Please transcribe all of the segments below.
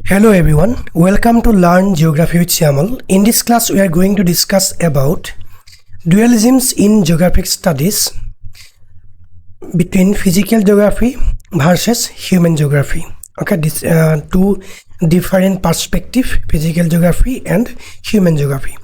Hello everyone, welcome to Learn Geography with Shyamal. In this class we are going to discuss about dualisms in geographic studies between physical geography versus human geography. Okay, this two different perspective, physical geography and human geography.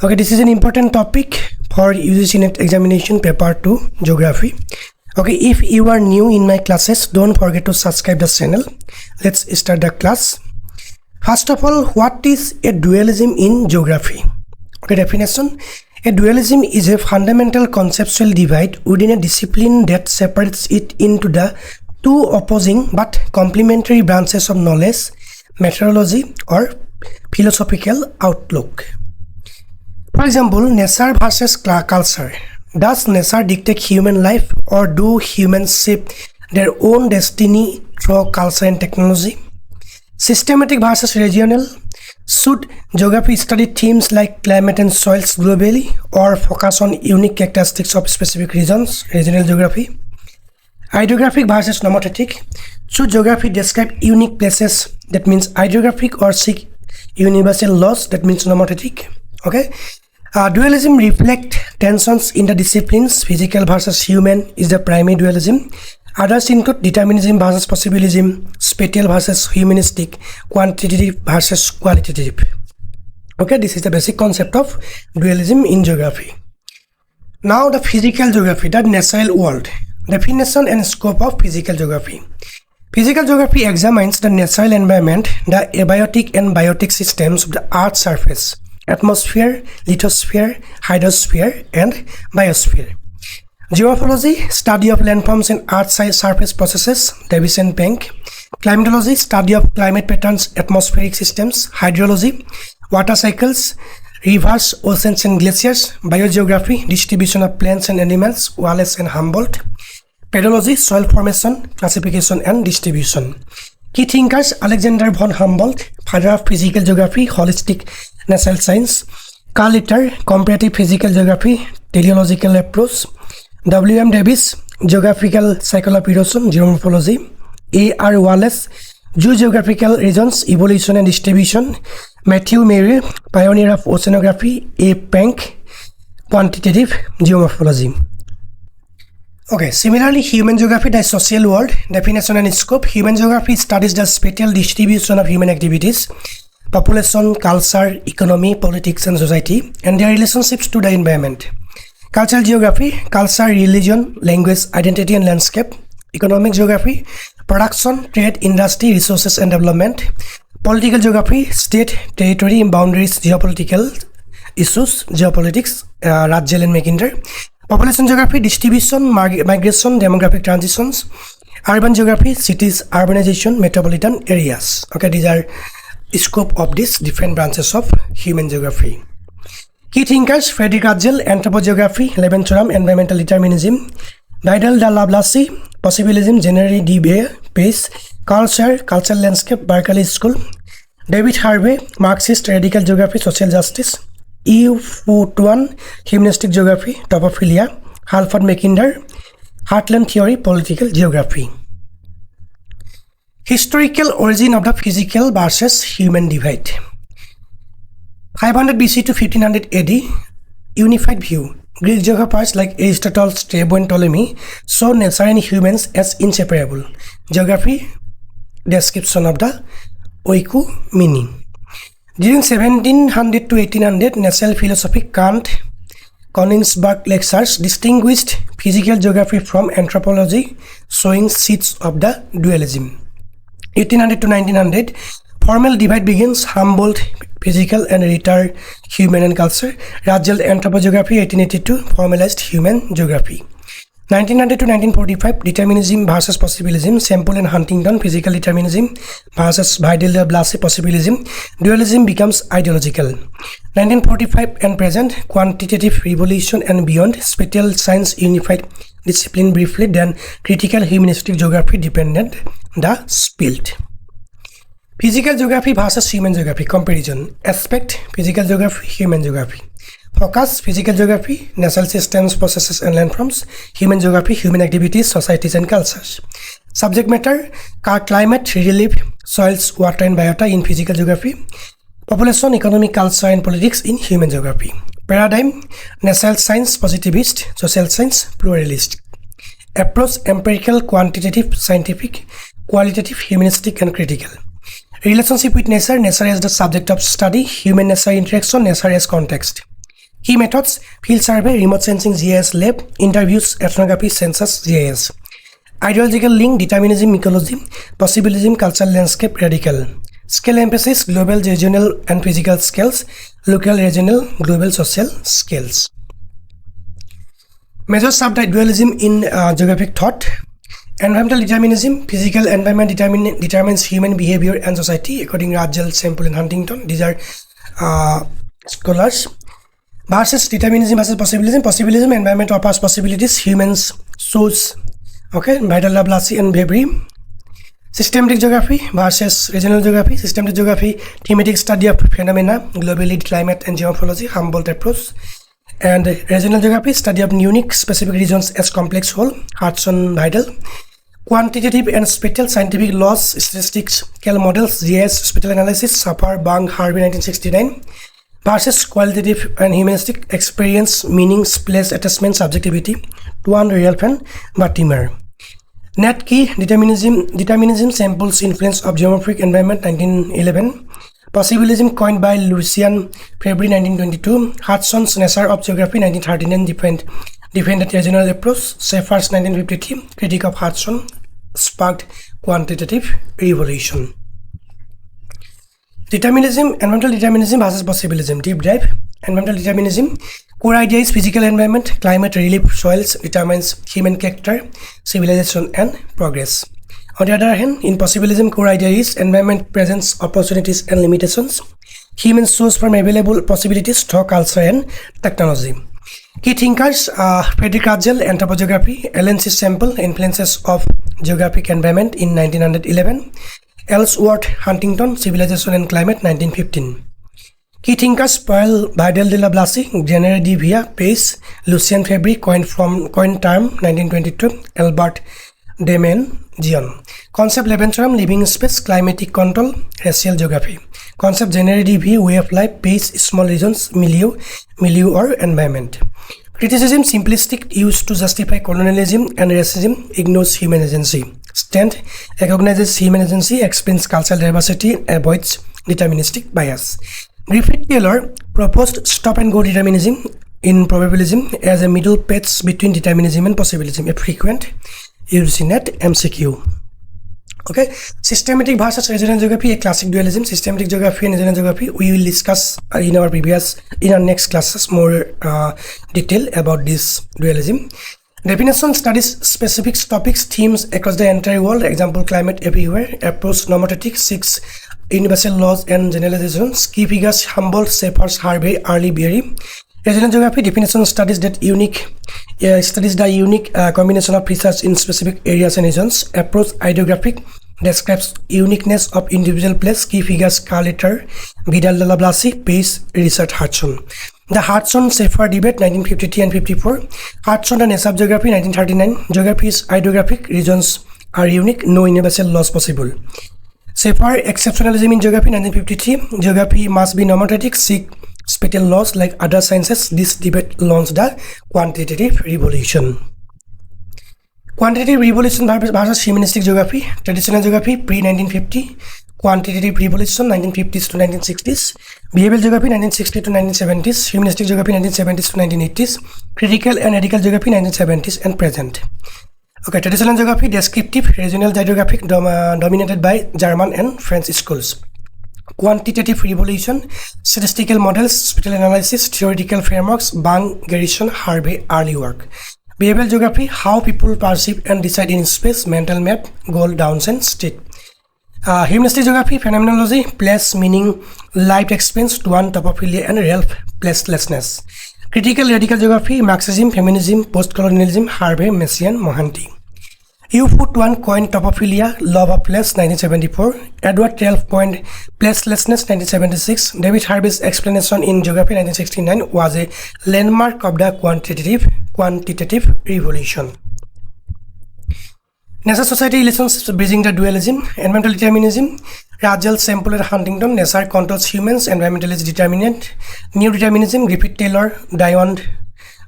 Okay, this is an important topic for UGC NET examination paper 2 geography. Okay, if you are new in my classes, don't forget to subscribe the channel. Let's start the class. First of all, what is a dualism in geography? Okay, definition. A dualism is a fundamental conceptual divide within a discipline that separates it into the two opposing but complementary branches of knowledge, methodology or philosophical outlook. For example, nature versus culture. Does nature dictate human life, or do humans shape their own destiny through culture and technology? Systematic versus regional. Should geography study themes like climate and soils globally, or focus on unique characteristics of specific regions, regional geography? Idiographic versus nomothetic. Should geography describe unique places, that means idiographic, or seek universal laws, that means nomothetic? Okay. Dualism reflect tensions in the disciplines. Physical versus human is the primary dualism. Others include determinism versus possibilism, spatial versus humanistic, quantitative versus qualitative. Okay, this is the basic concept of dualism in geography. Now the physical geography, the natural world. Definition and scope of physical geography. Physical geography examines the natural environment, the abiotic and biotic systems of the Earth's surface, atmosphere, lithosphere, hydrosphere, and biosphere. Geomorphology, study of landforms and Earth's surface processes, Davis and Penck. Climatology, study of climate patterns, atmospheric systems. Hydrology, water cycles, rivers, oceans and glaciers. Biogeography, distribution of plants and animals, Wallace and Humboldt. Pedology, soil formation, classification and distribution. Key thinkers: Alexander von Humboldt, father of physical geography, holistic natural science. Carl Ritter, comparative physical geography, teleological approach. W.M. Davis, geographical cycle of erosion, geomorphology. A.R. Wallace, geographical regions, evolution and distribution. Matthew Murray, pioneer of oceanography. A. Penck, quantitative geomorphology. Okay, similarly, human geography, the social world. Definition and scope. Human geography studies the spatial distribution of human activities, population, culture, economy, politics and society, and their relationships to the environment. Cultural geography, culture, religion, language, identity and landscape. Economic geography, production, trade, industry, resources and development. Political geography, state, territory, boundaries, geopolitical issues, geopolitics, Rajel and Mackinder. Population geography, distribution, migration, demographic transitions. Urban geography, cities, urbanization, metropolitan areas. Okay, these are scope of these different branches of human geography. Key thinkers: Frederick Rajel, anthropogeography, Leventhram, environmental determinism. Vidal de Lablasse, possibilism, Generally D. Pace, Carl Scher, cultural landscape, Berkeley School. David Harvey, Marxist, radical geography, social justice. E. Fu Tuan, humanistic geography, topophilia. Halford Mackinder, heartland theory, political geography. Historical origin of the physical versus human divide. 500 BC to 1500 AD, unified view. Greek geographers like Aristotle, Strabo and Ptolemy saw nature and humans as inseparable. Geography, description of the oiku meaning. During 1700 to 1800, natural philosophy Kant, Königsberg lectures distinguished physical geography from anthropology, showing seeds of the dualism. 1800 to 1900, formal divide begins. Humboldt, physical, and Ritter, human and culture. Rajel, anthropogeography. 1882, formalized human geography. 1900 to 1945, determinism versus possibilism. Semple and Huntington, physical determinism versus Vidal de Blasse, possibilism. Dualism becomes ideological. 1945 and present, quantitative revolution and beyond. Spatial science unified discipline briefly, then critical humanistic geography depended the split. Physical geography versus human geography, comparison. Aspect, physical geography, human geography. Focus, physical geography, natural systems, processes and landforms. Human geography, human activities, societies and cultures. Subject matter, climate, relief, soils, water and biota in physical geography. Population, economy, culture and politics in human geography. Paradigm, natural science, positivist, social science, pluralist. Approach, empirical, quantitative, scientific, qualitative, humanistic and critical. Relationship with nature, nature as the subject of study, human-nature interaction, nature as context. Key methods, field survey, remote sensing GIS lab, interviews, ethnography, census, GIS. Ideological link, determinism, ecology, possibilism, cultural landscape, radical. Scale emphasis, global, regional and physical scales, local, regional, global, social scales. Major subtype dualism in geographic thought. Environmental determinism, physical environment determines human behavior and society according to Rajal, Semple and Huntington. These are scholars. Versus determinism versus possibilism. Possibilism, environment offers possibilities, humans shows. Okay, Vidal Lablasi and Bebry. Systematic geography versus regional geography. Systematic geography, thematic study of phenomena, globally, climate and geomorphology, Humboldt approach. And regional geography, study of unique specific regions as complex whole, Hudson Vidal. Quantitative and spatial scientific laws, statistical models, GIS, spatial analysis, Sapar, Bang, Harvey, 1969. Versus qualitative and humanistic experience, meanings, place, attachment, subjectivity, Tuan Rialfan, Batimer. Net key, determinism, samples, influence of geomorphic environment, 1911. Possibilism, coined by Lucian, February 1922. Hudson's Nature of Geography, 1939, defended regional approach. Schaeffer's 1953, critique of Hudson, sparked quantitative revolution. Determinism, environmental determinism versus possibilism. Deep dive. Environmental determinism. Core idea is physical environment, climate, relief, soils determines human character, civilization and progress. On the other hand, in possibilism, core idea is environment presents opportunities and limitations. Humans choose from available possibilities through culture and technology. Key thinkers, Frederick Rajel, Anthropogeography, Ellen C. Semple, Influences of Geographic Environment in 1911. Ellsworth Huntington, Civilization and Climate, 1915. Key thinkers, Paul Vidal de la Blasi, Genere de Via, Pace, Lucien Febvre, coined term, 1922, Albert Demen, Gion. Concept Leventhram, Living Space, Climatic Control, Racial Geography. Concept Genere de Via, Way of Life, Pace, Small Regions, Milieu or Environment. Criticism, simplistic, used to justify colonialism and racism, ignores human agency. Stand, recognizes human agency, explains cultural diversity, avoids deterministic bias. Griffith Taylor proposed stop-and-go determinism in probabilism as a middle path between determinism and possibilism, a frequent UGC NET MCQ. Okay, systematic versus regional geography, a classic dualism. Systematic geography and regional geography we will discuss in our next classes more detail about this dualism. Definition, studies specific topics, themes across the entire world, example climate everywhere. Approach, nomothetic, 6 universal laws and generalizations. Key figures, Humboldt, Schaeffer, Harvey, Early, Berry. Regional geography, definition, studies the unique combination of research in specific areas and regions. Approach, idiographic, describes uniqueness of individual place. Key figures, Carletter, Vidal de la Blasi, Pace, Richard Hudson. The Hudson-Schaeffer debate, 1953 and 54. Hudson and Nature of Geography, 1939. Geography is idiographic, regions are unique, no universal laws possible. Schaeffer, exceptionalism in geography, 1953. Geography must be nomothetic, seek spatial laws like other sciences. This debate launched the quantitative revolution. Quantitative revolution versus humanistic geography. Traditional geography, pre-1950. Quantitative revolution, 1950s to 1960s. Behavioral geography, 1960s to 1970s. Humanistic geography, 1970s to 1980s. Critical and radical geography, 1970s and present. Okay, traditional geography, descriptive, regional geographic, dominated by German and French schools. Quantitative revolution, statistical models, spatial analysis, theoretical frameworks, Bang, Garrison, Harvey, early work. Behavioral geography, how people perceive and decide in space, mental map, goal, downs and state. Humanistic geography, phenomenology, place, meaning, lived experience, Tuan, topophilia and Ralph, placelessness. Critical radical geography, Marxism, feminism, post-colonialism, Harvey, Messiaen, Mohanty. Tuan coined topophilia, love of place, 1974. Edward Ralph coined placelessness, 1976. David Harvey's explanation in geography, 1969, was a landmark of the quantitative revolution. Nature Society Relationships Bridging the Dualism, Environmental Determinism, Rajel, Semple, and Huntington, Nature Controls Humans, Environmentalist Determinant, New Determinism, Griffith Taylor, Diamond,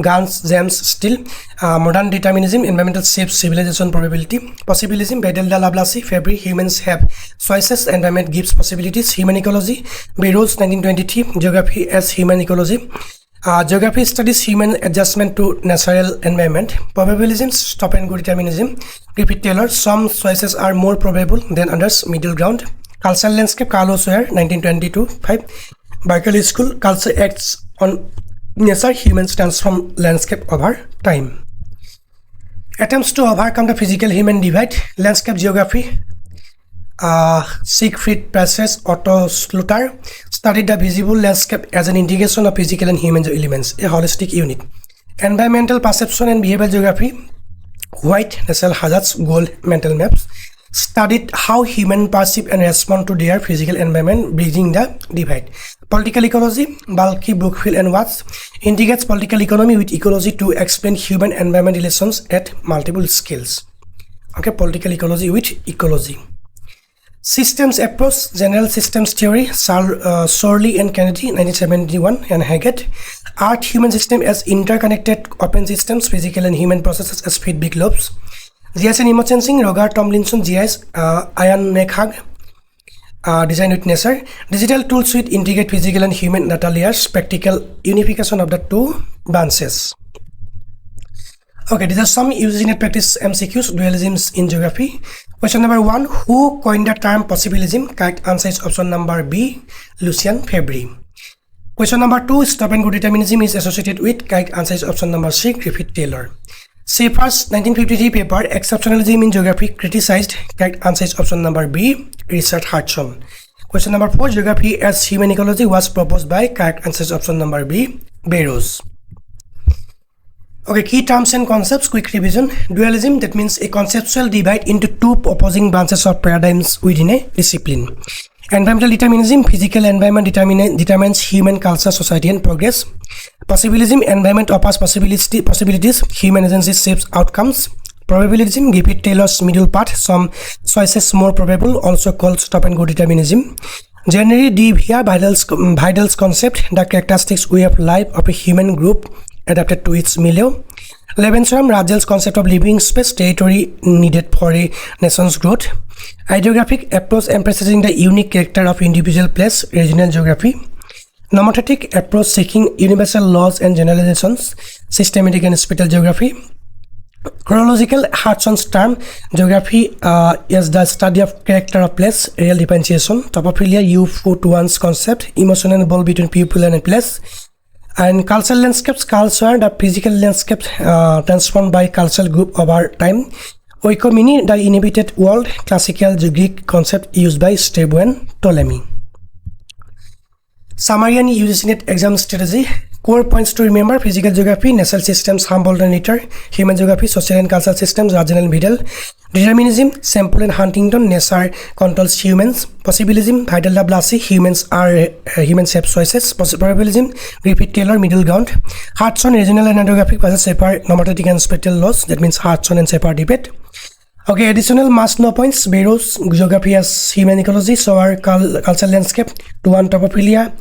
Gans, James Still, Modern Determinism, Environmental Shapes Civilization Probability, Possibilism, Bedel-Laplace, Fabry, Humans Have Choices, Environment Gives Possibilities, Human Ecology, Burroughs, 1923, Geography as Human Ecology, Geographic Studies, Human Adjustment to Natural Environment, Probabilism, Stop and Go Determinism, Griffith Taylor, Some Choices Are More Probable Than Others, Middle Ground, Cultural Landscape, Carlos Ware, 1922, 5, Berkeley School, Culture Acts on Nature, Humans Transform Landscape Over Time. Attempts to overcome the physical-human divide, Landscape Geography, Siegfried Press's Otto Schluter studied the visible landscape as an integration of physical and human elements, a holistic unit. Environmental Perception and Behavioral Geography, White, Natural Hazards, Gold, Mental Maps, studied how humans perceive and respond to their physical environment, bridging the divide. Political Ecology, Balki, Brookfield, and Watts integrates political economy with ecology to explain human-environment relations at multiple scales. Okay, political ecology with ecology. Systems Approach, General Systems Theory, Sorley and Kennedy, 1971, and Haggett. Earth-Human System as Interconnected Open Systems, Physical and Human Processes as Feedback Loops. GIS and Image Sensing, Roger Tomlinson, GIS, Ian McHugh, Design with Nature. Digital Tools with Integrate Physical and Human Data Layers, Practical Unification of the two branches. Okay, these are some UGC NET practice MCQs, Dualisms in Geography. Question number 1, who coined the term Possibilism? Correct answer is option number B, Lucian Fabry. Question number 2, Stop and Go Determinism is associated with? Correct answer is option number C, Griffith Taylor. Schaeffer's 1953 paper, Exceptionalism in Geography, criticized? Correct answer is option number B, Richard Hudson. Question number 4, Geography as Human Ecology was proposed by? Correct answer is option number B, Burroughs. Okay, key terms and concepts, quick revision. Dualism, that means a conceptual divide into two opposing branches or paradigms within a discipline. Environmental determinism, physical environment determines human culture, society, and progress. Possibilism, environment offers possibilities, human agency shapes outcomes. Probabilism, Griffith Taylor's middle part, some choices more probable, also called stop and go determinism. Generally, D. Vidal's concept, the characteristics way of life of a human group adapted to its milieu. Levenstrom, Rajel's concept of living space, territory needed for a nation's growth. Idiographic approach emphasizing the unique character of individual place, regional geography. Nomothetic approach seeking universal laws and generalizations, systematic and spatial geography. Chronological, Hudson's term, geography is the study of character of place, real differentiation. Topophilia, you put one's concept, emotional bond between people and a place. And cultural landscapes, culture, the physical landscape transformed by cultural group over time. Oikoumene, the inhabited world, classical Greek concept used by Strabo and Ptolemy. Summary and UGC NET exam strategy. Core points to remember: physical geography, natural systems, Humboldt and Ritter; human geography, social and cultural systems, Rajan and Vidal; determinism, Semple and Huntington, nature controls humans; possibilism, Vidal-Laplace, humans have choices; probabilism, Griffith Taylor, middle ground; Hudson, regional and idiographic versus Shepard, nomothetic and spatial laws, that means Hudson and Shepard debate. Okay, additional must-know points: Burroughs, geography as human ecology, soar cultural landscape, to one topophilia,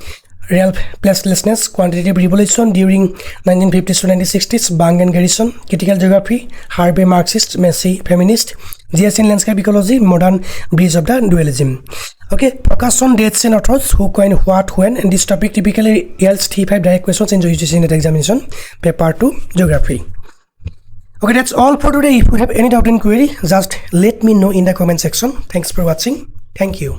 real placelessness, quantitative revolution during 1950s to 1960s, Bang and Garrison; critical geography, Harvey Marxist, Massey feminist; GIS in landscape ecology, modern bridge of the dualism. Okay, focus on dates and authors, who, when, what, when, and this topic typically yields 3-5 direct questions in UGC NET examination, paper 2, geography. Okay, that's all for today. If you have any doubt and query, just let me know in the comment section. Thanks for watching. Thank you.